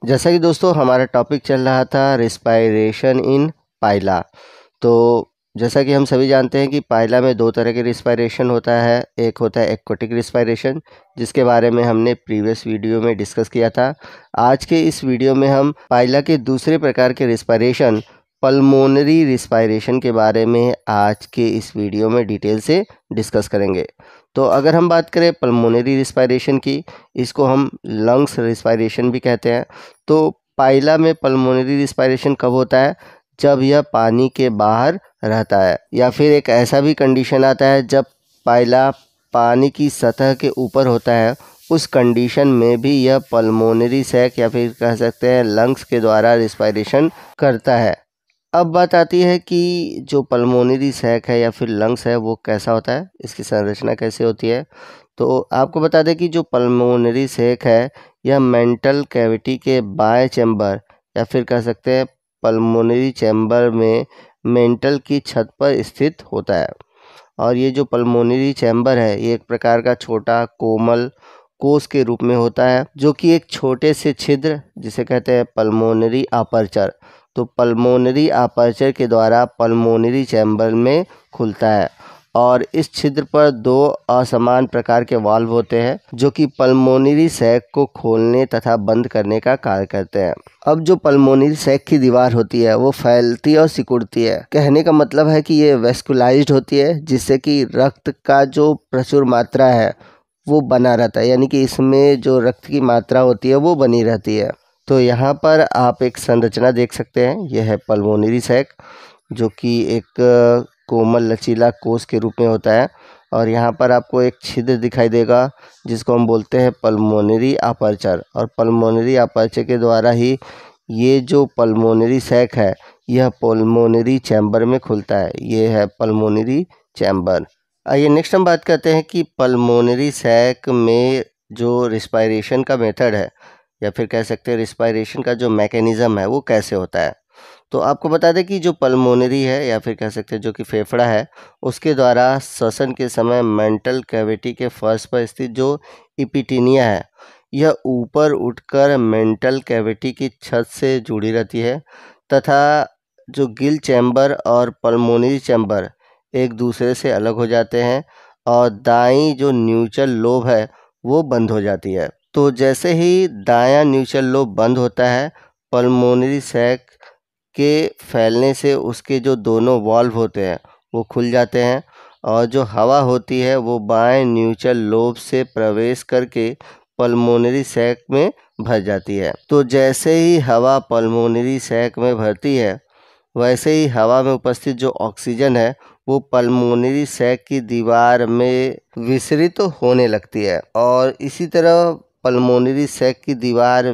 जैसा कि दोस्तों हमारा टॉपिक चल रहा था रिस्पायरेशन इन पाइला। तो जैसा कि हम सभी जानते हैं कि पाइला में दो तरह के रिस्पायरेशन होता है। एक होता है एक्वाटिक रिस्पायरेशन, जिसके बारे में हमने प्रीवियस वीडियो में डिस्कस किया था। आज के इस वीडियो में हम पाइला के दूसरे प्रकार के रिस्पायरेशन पल्मोनरी रिस्पायरेशन के बारे में आज के इस वीडियो में डिटेल से डिस्कस करेंगे। तो अगर हम बात करें पल्मोनरी रिस्पायरेशन की, इसको हम लंग्स रिस्पायरेशन भी कहते हैं। तो पाइला में पल्मोनरी रिस्पायरेशन कब होता है? जब यह पानी के बाहर रहता है, या फिर एक ऐसा भी कंडीशन आता है जब पाइला पानी की सतह के ऊपर होता है। उस कंडीशन में भी यह पल्मोनरी सैक या फिर कह सकते हैं लंग्स के द्वारा रिस्पायरेशन करता है। अब बात आती है कि जो पल्मोनरी सैक है या फिर लंग्स है वो कैसा होता है, इसकी संरचना कैसे होती है। तो आपको बता दें कि जो पल्मोनरी सैक है यह मेंटल कैविटी के बाएं चैम्बर या फिर कह सकते हैं पल्मोनरी चैम्बर में मेंटल की छत पर स्थित होता है। और ये जो पल्मोनरी चैम्बर है ये एक प्रकार का छोटा कोमल कोष के रूप में होता है, जो कि एक छोटे से छिद्र जिसे कहते हैं पल्मोनरी अपर्चर, तो पल्मोनरी अपर्चर के द्वारा पल्मोनरी चैम्बर में खुलता है। और इस छिद्र पर दो असमान प्रकार के वाल्व होते हैं जो कि पल्मोनरी सैक को खोलने तथा बंद करने का कार्य करते हैं। अब जो पल्मोनरी सैक की दीवार होती है वो फैलती और सिकुड़ती है। कहने का मतलब है कि ये वेस्कुलाइज्ड होती है, जिससे कि रक्त का जो प्रचुर मात्रा है वो बना रहता है, यानी कि इसमें जो रक्त की मात्रा होती है वो बनी रहती है। तो यहाँ पर आप एक संरचना देख सकते हैं, यह है पल्मोनरी सैक, जो कि एक कोमल लचीला कोष के रूप में होता है। और यहाँ पर आपको एक छिद्र दिखाई देगा जिसको हम बोलते हैं पल्मोनरी अपर्चर, और पल्मोनरी अपर्चर के द्वारा ही ये जो पल्मोनरी सैक है यह पल्मोनरी चैम्बर में खुलता है। ये है पल्मोनरी चैम्बर। आइए नेक्स्ट हम बात करते हैं कि पल्मोनरी सैक में जो रिस्पायरेशन का मेथड है या फिर कह सकते हैं रिस्पायरेशन का जो मैकेनिज़्म है वो कैसे होता है। तो आपको बता दें कि जो पल्मोनरी है या फिर कह सकते हैं जो कि फेफड़ा है, उसके द्वारा श्वसन के समय मेंटल कैविटी के फर्श पर स्थित जो इपिटीनिया है यह ऊपर उठकर मेंटल कैविटी की छत से जुड़ी रहती है, तथा जो गिल चैम्बर और पल्मोनरी चैम्बर एक दूसरे से अलग हो जाते हैं और दाईं जो न्यूचल लोब है वो बंद हो जाती है। तो जैसे ही दायां न्यूचल लोब बंद होता है, पल्मोनरी सैक के फैलने से उसके जो दोनों वाल्व होते हैं वो खुल जाते हैं और जो हवा होती है वो बाएं न्यूचल लोब से प्रवेश करके पल्मोनरी सैक में भर जाती है। तो जैसे ही हवा पल्मोनरी सैक में भरती है, वैसे ही हवा में उपस्थित जो ऑक्सीजन है वो पल्मोनरी सैक की दीवार में विसरित होने लगती है। और इसी तरह पल्मोनरी सैक की दीवार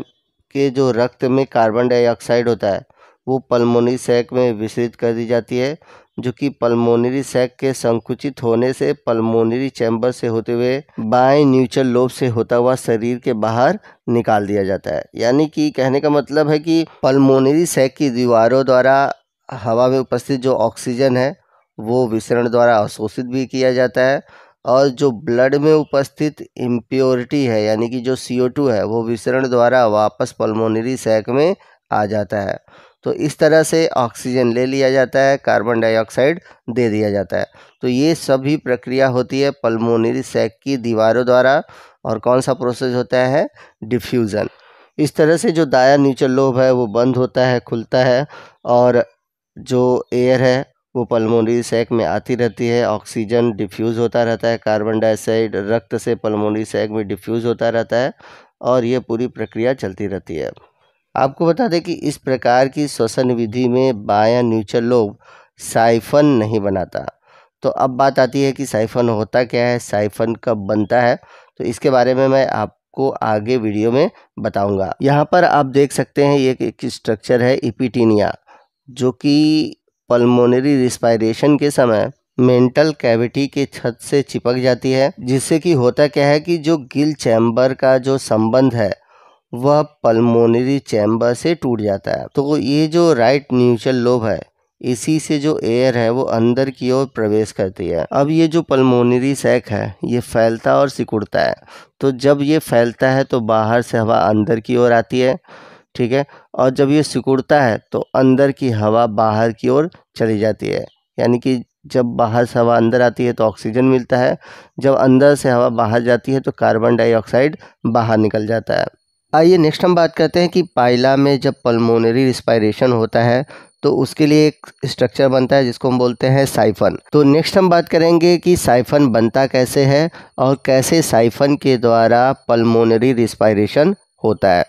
के जो रक्त में कार्बन डाइऑक्साइड होता है वो पल्मोनरी सैक में विसरित कर दी जाती है, जो कि पल्मोनरी सैक के संकुचित होने से पल्मोनरी चैम्बर से होते हुए बाएं न्यूचल लोब से होता हुआ शरीर के बाहर निकाल दिया जाता है। यानी कि कहने का मतलब है कि पल्मोनरी सैक की दीवारों द्वारा हवा में उपस्थित जो ऑक्सीजन है वो विसरण द्वारा अवशोषित भी किया जाता है, और जो ब्लड में उपस्थित इम्प्योरिटी है यानी कि जो CO2 है वो विसरण द्वारा वापस पल्मोनरी सैक में आ जाता है। तो इस तरह से ऑक्सीजन ले लिया जाता है, कार्बन डाइऑक्साइड दे दिया जाता है। तो ये सभी प्रक्रिया होती है पल्मोनरी सैक की दीवारों द्वारा। और कौन सा प्रोसेस होता है? डिफ्यूज़न। इस तरह से जो दायां न्यूचल लोब है वो बंद होता है, खुलता है, और जो एयर है वो पल्मोनरी सैक में आती रहती है, ऑक्सीजन डिफ्यूज़ होता रहता है, कार्बन डाइऑक्साइड रक्त से पल्मोनरी सैक में डिफ्यूज़ होता रहता है, और ये पूरी प्रक्रिया चलती रहती है। आपको बता दें कि इस प्रकार की श्वसन विधि में बायां न्यूचल लोब साइफन नहीं बनाता। तो अब बात आती है कि साइफन होता क्या है, साइफन कब बनता है, तो इसके बारे में मैं आपको आगे वीडियो में बताऊंगा। यहाँ पर आप देख सकते हैं ये एक स्ट्रक्चर है इपिटीनिया, जो कि पल्मोनरी रिस्पायरेशन के समय मेंटल कैविटी के छत से चिपक जाती है, जिससे कि होता क्या है कि जो गिल चैम्बर का जो संबंध है वह पल्मोनरी चैम्बर से टूट जाता है। तो ये जो राइट न्यूचल लोब है इसी से जो एयर है वो अंदर की ओर प्रवेश करती है। अब ये जो पल्मोनरी सैक है ये फैलता और सिकुड़ता है। तो जब ये फैलता है तो बाहर से हवा अंदर की ओर आती है, ठीक है। और जब ये सिकुड़ता है तो अंदर की हवा बाहर की ओर चली जाती है, यानी कि जब बाहर से हवा अंदर आती है तो ऑक्सीजन मिलता है, जब अंदर से हवा बाहर जाती है तो कार्बन डाइऑक्साइड बाहर निकल जाता है। आइए नेक्स्ट हम बात करते हैं कि पाइला में जब पल्मोनरी रिस्पायरेशन होता है तो उसके लिए एक स्ट्रक्चर बनता है जिसको हम बोलते हैं साइफन। तो नेक्स्ट हम बात करेंगे कि साइफन बनता कैसे है और कैसे साइफन के द्वारा पल्मोनरी रिस्पायरेशन होता है।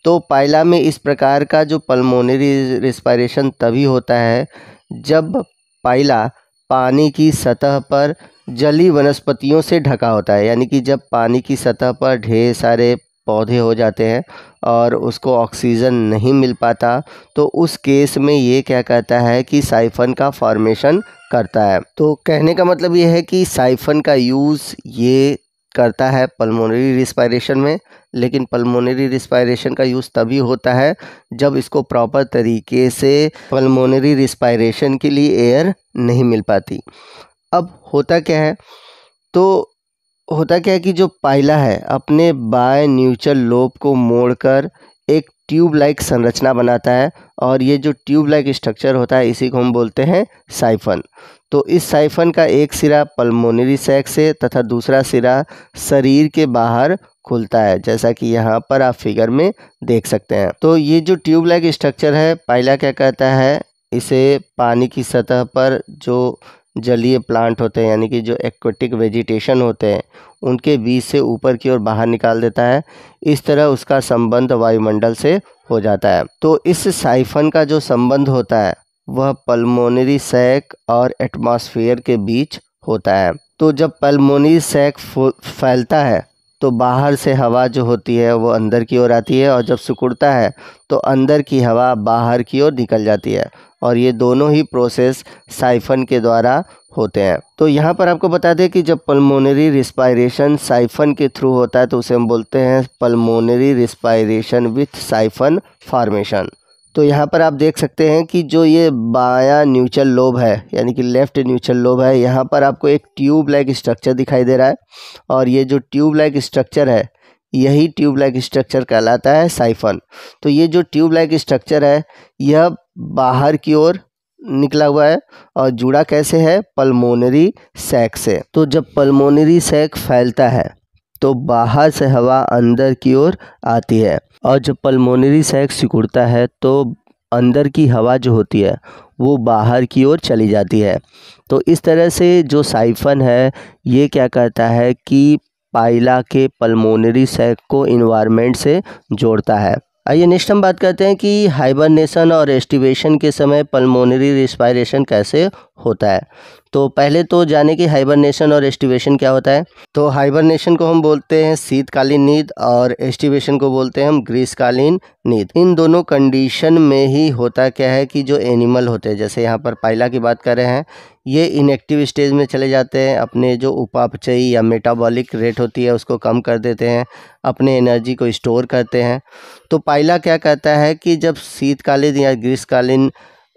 तो पाइला में इस प्रकार का जो पल्मोनरी रिस्पायरेशन तभी होता है जब पाइला पानी की सतह पर जलीय वनस्पतियों से ढका होता है, यानी कि जब पानी की सतह पर ढेर सारे पौधे हो जाते हैं और उसको ऑक्सीजन नहीं मिल पाता, तो उस केस में ये क्या कहता है कि साइफन का फॉर्मेशन करता है। तो कहने का मतलब ये है कि साइफन का यूज़ ये करता है पल्मोनरी रिस्पायरेशन में, लेकिन पल्मोनरी रिस्पायरेशन का यूज़ तभी होता है जब इसको प्रॉपर तरीके से पल्मोनरी रिस्पायरेशन के लिए एयर नहीं मिल पाती। अब होता क्या है, तो होता क्या है कि जो पाइला है अपने बाय न्यूट्रल लोब को मोड़कर एक ट्यूब लाइक संरचना बनाता है, और ये जो ट्यूब लाइक स्ट्रक्चर होता है इसी को हम बोलते हैं साइफन। तो इस साइफन का एक सिरा पल्मोनरी सैक से तथा दूसरा सिरा शरीर के बाहर खुलता है, जैसा कि यहाँ पर आप फिगर में देख सकते हैं। तो ये जो ट्यूब लाइक स्ट्रक्चर है, पाइला क्या कहता है, इसे पानी की सतह पर जो जलीय प्लांट होते हैं, यानी कि जो एक्वेटिक वेजिटेशन होते हैं, उनके बीच से ऊपर की ओर बाहर निकाल देता है। इस तरह उसका संबंध वायुमंडल से हो जाता है। तो इस साइफन का जो संबंध होता है वह पल्मोनरी सैक और एटमॉस्फेयर के बीच होता है। तो जब पल्मोनरी सैक फैलता है तो बाहर से हवा जो होती है वो अंदर की ओर आती है, और जब सिकुड़ता है तो अंदर की हवा बाहर की ओर निकल जाती है, और ये दोनों ही प्रोसेस साइफन के द्वारा होते हैं। तो यहाँ पर आपको बता दें कि जब पल्मोनरी रिस्पायरेशन साइफन के थ्रू होता है तो उसे हम बोलते हैं pulmonary respiration with siphon formation. तो यहाँ पर आप देख सकते हैं कि जो ये बायां न्यूट्रल लोब है, यानी कि लेफ्ट न्यूट्रल लोब है, यहाँ पर आपको एक ट्यूब लाइक स्ट्रक्चर दिखाई दे रहा है, और ये जो ट्यूब लाइक स्ट्रक्चर है यही ट्यूब लाइक स्ट्रक्चर कहलाता है साइफन। तो ये जो ट्यूब लाइक स्ट्रक्चर है यह बाहर की ओर निकला हुआ है और जुड़ा कैसे है, पल्मोनरी सैक से। तो जब पल्मोनरी सैक फैलता है तो बाहर से हवा अंदर की ओर आती है, और जब पल्मोनरी सैक सिकुड़ता है तो अंदर की हवा जो होती है वो बाहर की ओर चली जाती है। तो इस तरह से जो साइफन है ये क्या कहता है कि पाइला के पल्मोनरी सैक को इन्वायरमेंट से जोड़ता है। आइए नेक्स्ट हम बात करते हैं कि हाइबरनेशन और एस्टिवेशन के समय पल्मोनरी रिस्पायरेशन कैसे होता है। तो पहले तो जाने कि हाइबरनेशन और एस्टिवेशन क्या होता है। तो हाइबरनेशन को हम बोलते हैं शीतकालीन नींद, और एस्टिवेशन को बोलते हैं हम ग्रीष्मकालीन नींद। इन दोनों कंडीशन में ही होता क्या है कि जो एनिमल होते हैं, जैसे यहाँ पर पाइला की बात कर रहे हैं, ये इनएक्टिव स्टेज में चले जाते हैं, अपने जो उपापचयी या मेटाबॉलिक रेट होती है उसको कम कर देते हैं, अपने एनर्जी को स्टोर करते हैं। तो पाइला क्या कहता है कि जब शीतकालीन या ग्रीष्मकालीन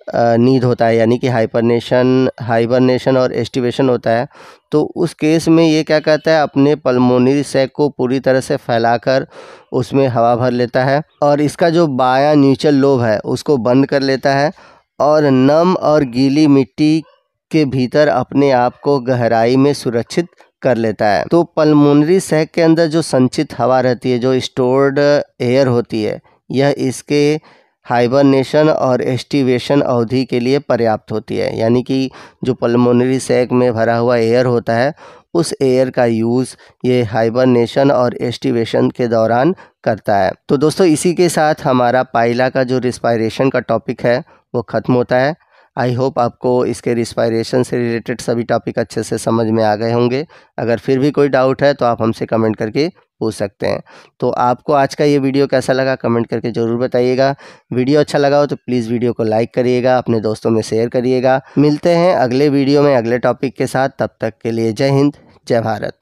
नींद होता है, यानी कि हाइबरनेशन और एस्टिवेशन होता है, तो उस केस में ये क्या कहता है, अपने पल्मोनरी सैक को पूरी तरह से फैलाकर उसमें हवा भर लेता है, और इसका जो बायां न्यूट्रल लोब है उसको बंद कर लेता है, और नम और गीली मिट्टी के भीतर अपने आप को गहराई में सुरक्षित कर लेता है। तो पल्मोनरी सैक के अंदर जो संचित हवा रहती है, जो स्टोर्ड एयर होती है, यह इसके हाइबरनेशन और एस्टिवेशन अवधि के लिए पर्याप्त होती है। यानी कि जो पल्मोनरी सैक में भरा हुआ एयर होता है उस एयर का यूज़ ये हाइबरनेशन और एस्टिवेशन के दौरान करता है। तो दोस्तों इसी के साथ हमारा पाइला का जो रिस्पायरेशन का टॉपिक है वो ख़त्म होता है। आई होप आपको इसके रिस्पायरेशन से रिलेटेड सभी टॉपिक अच्छे से समझ में आ गए होंगे। अगर फिर भी कोई डाउट है तो आप हमसे कमेंट करके पूछ सकते हैं। तो आपको आज का ये वीडियो कैसा लगा कमेंट करके ज़रूर बताइएगा। वीडियो अच्छा लगा हो तो प्लीज़ वीडियो को लाइक करिएगा, अपने दोस्तों में शेयर करिएगा। मिलते हैं अगले वीडियो में अगले टॉपिक के साथ, तब तक के लिए जय हिंद, जय भारत।